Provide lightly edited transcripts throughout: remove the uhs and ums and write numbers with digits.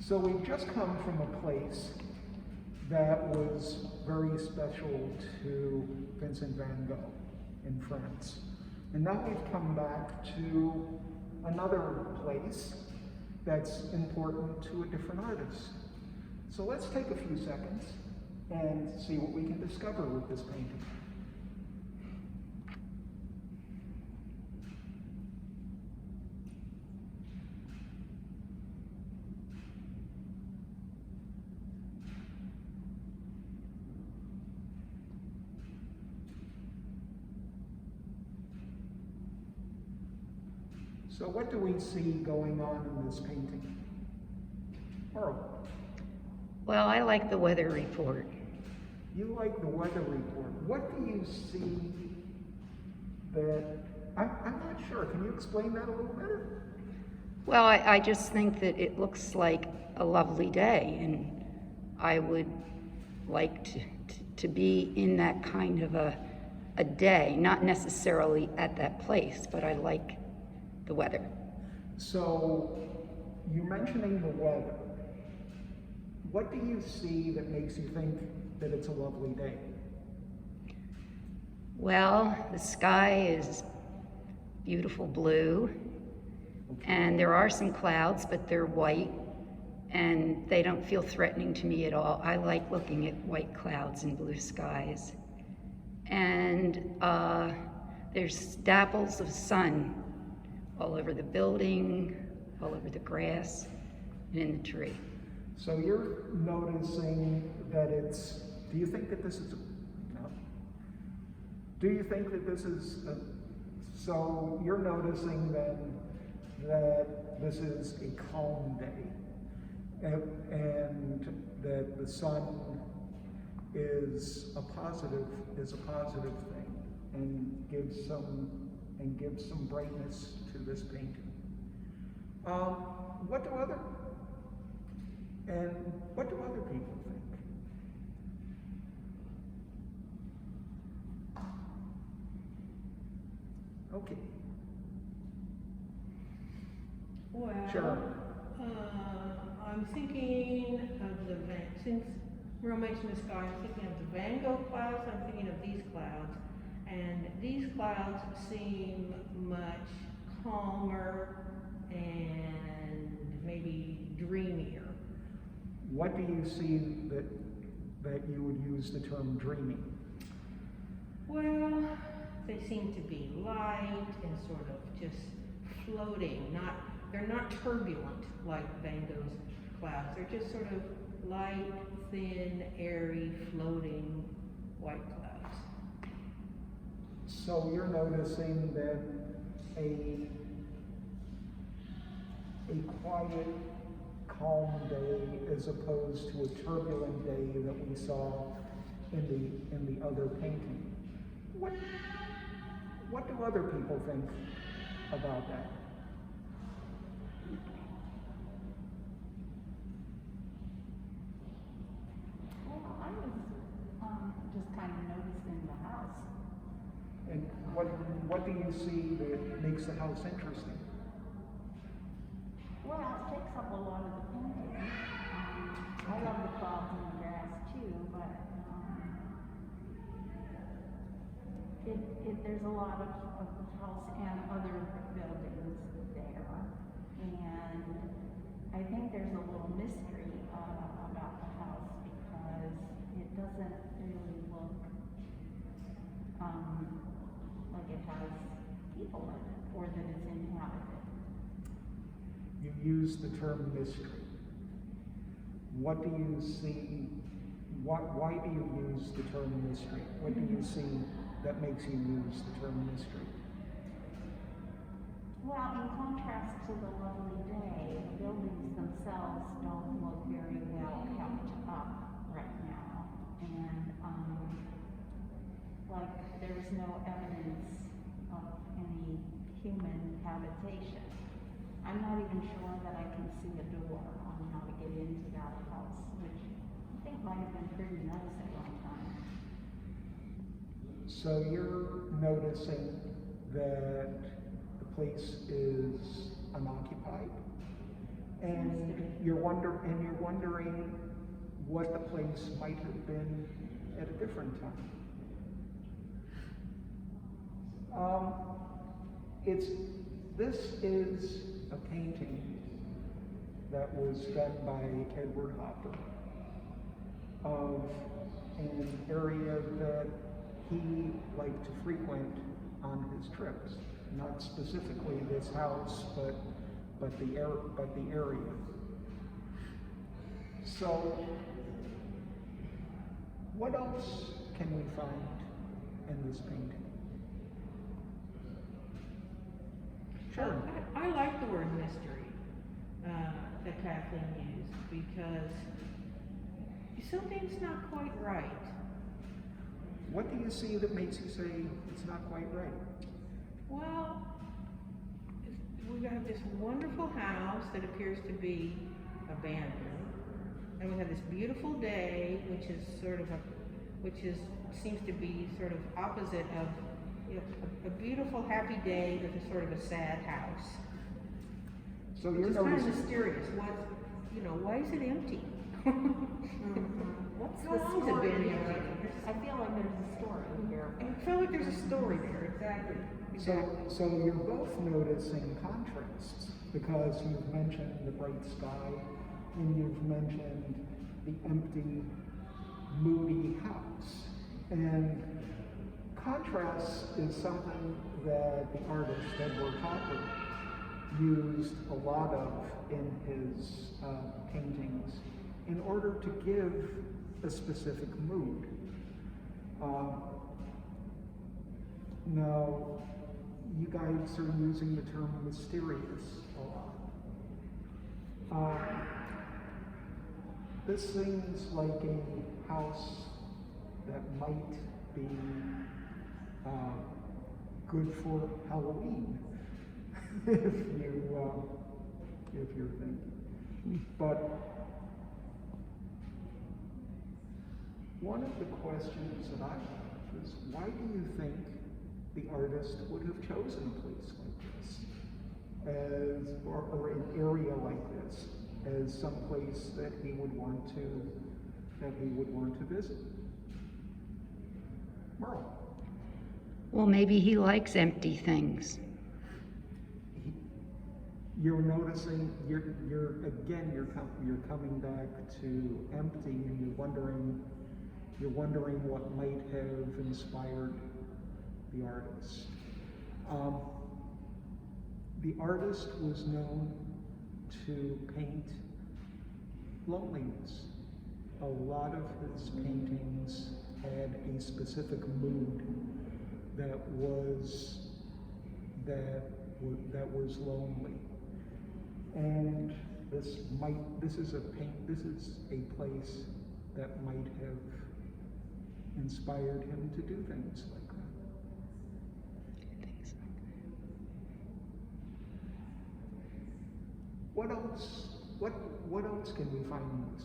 So we've just come from a place that was very special to Vincent van Gogh in France. And now we've come back to another place that's important to a different artist. So let's take a few seconds and see what we can discover with this painting. So what do we see going on in this painting? Earl. Well, I like the weather report. You like the weather report. What do you see that, I'm not sure, can you explain that a little better? Well, I just think that it looks like a lovely day, and I would like to be in that kind of a day, not necessarily at that place, but I like the weather. So, you're mentioning the weather. What do you see that makes you think that it's a lovely day? Well, the sky is beautiful blue, and there are some clouds, but they're white, and they don't feel threatening to me at all. I like looking at white clouds and blue skies. And there's dapples of sun all over the building, all over the grass, and in the tree. So you're noticing that it's, do you think that this is, no. Do you think that this is, so you're noticing then that this is a calm day, and that the sun is a positive thing, and gives some brightness to this painting. What do other people think? Okay. Well, Sure. I'm thinking of since we're mentioning the sky, I'm thinking of the Van Gogh clouds, I'm thinking of these clouds. And these clouds seem much calmer and maybe dreamier. What do you see that you would use the term dreamy? Well, they seem to be light and sort of just floating. They're not turbulent like Van Gogh's clouds. They're just sort of light, thin, airy, floating white clouds. So you're noticing that a quiet, calm day as opposed to a turbulent day that we saw in the other painting. What do other people think about that? Well, I was just kind of noticing the house. And what do you see that makes the house interesting? Well, it takes up a lot of the painting. I love the clouds and the grass too, but there's a lot of the house and other buildings there. And I think there's a little mystery about the house because it doesn't really look like it has people in it or that it's inhabited. You use the term mystery. What do you see? Why do you use the term mystery? What do you see that makes you use the term mystery? Well, in contrast to the lovely day, the buildings themselves don't look very well kept up right now. And like there's no evidence of any human habitation. I'm not even sure that I can see a door on how to get into that house, which I think might have been pretty nice at one time. So you're noticing that the place is unoccupied? you're wondering what the place might have been at a different time. This is a painting that was done by Edward Hopper of an area that he liked to frequent on his trips. Not specifically this house, but the area. So, what else can we find in this painting? Sure. I like the word mystery that Kathleen used, because something's not quite right. What do you see that makes you say it's not quite right? Well, we have this wonderful house that appears to be abandoned, and we have this beautiful day, which seems to be sort of opposite of, you know, a beautiful, happy day with a sort of a sad house. So you're It's kind of noticing. mysterious. Why is it empty? What's Why the is it story been here? empty? I feel like there's a story here. I feel like there's a story there. Exactly. So you're both noticing contrasts, because you've mentioned the bright sky and you've mentioned the empty, moody house. And contrast is something that the artist Edward Hopper used a lot of in his paintings in order to give a specific mood. Now, you guys are using the term mysterious a lot. This seems like a house that might be good for Halloween, if you're thinking. But one of the questions that I have is, why do you think the artist would have chosen a place like this, or an area like this, as some place that he would want to visit? Merle. Well, maybe he likes empty things. You're noticing, you're coming back to empty, and you're wondering what might have inspired the artist. The artist was known to paint loneliness. A lot of his paintings had a specific mood that was lonely. And this is a place that might have inspired him to do things like that. What else can we find in this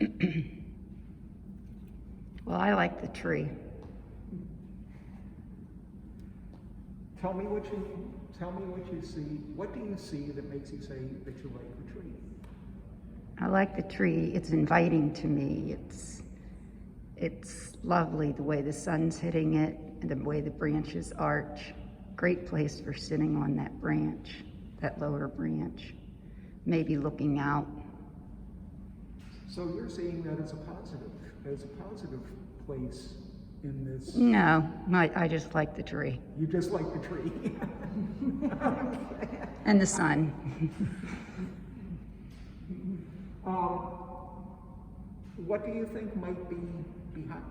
painting? Well, I like the tree. Tell me what you see. What do you see that makes you say that you like the tree? I like the tree. It's inviting to me. It's lovely the way the sun's hitting it and the way the branches arch. Great place for sitting on that branch, that lower branch, maybe looking out. So you're seeing that as a positive place in this. No, I just like the tree. You just like the tree. And the sun. What do you think might be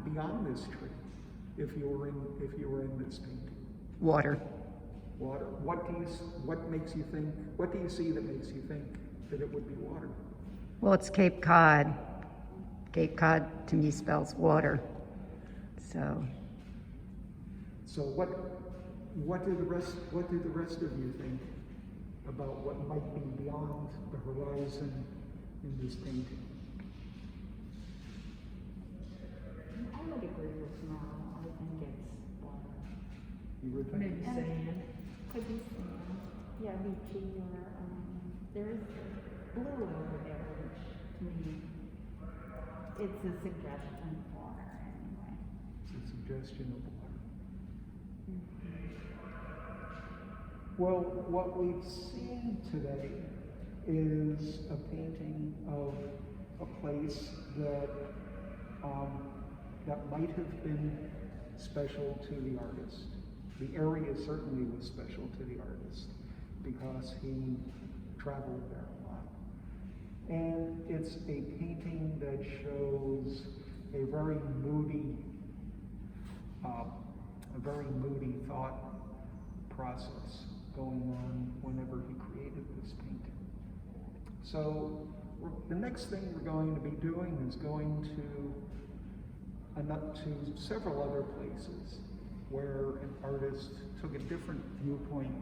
beyond this tree if you were in this painting? Water. Water. What do you see that makes you think that it would be water? Well, it's Cape Cod. Cape Cod to me spells water. So what do the rest of you think about what might be beyond the horizon in this painting? I would agree with Merle. I think it's water. You would think? Maybe sand. Could be sand. Chiavici or, there's blue over there, which to me, it's a suggestion for her anyway. It's a suggestion of water. Well, what we've seen today is a painting of a place that that might have been special to the artist. The area certainly was special to the artist because he traveled there a lot. And it's a painting that shows a very moody thought process going on whenever he created this painting. So the next thing we're going to be doing is going to several other places where an artist took a different viewpoint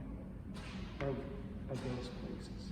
of those places.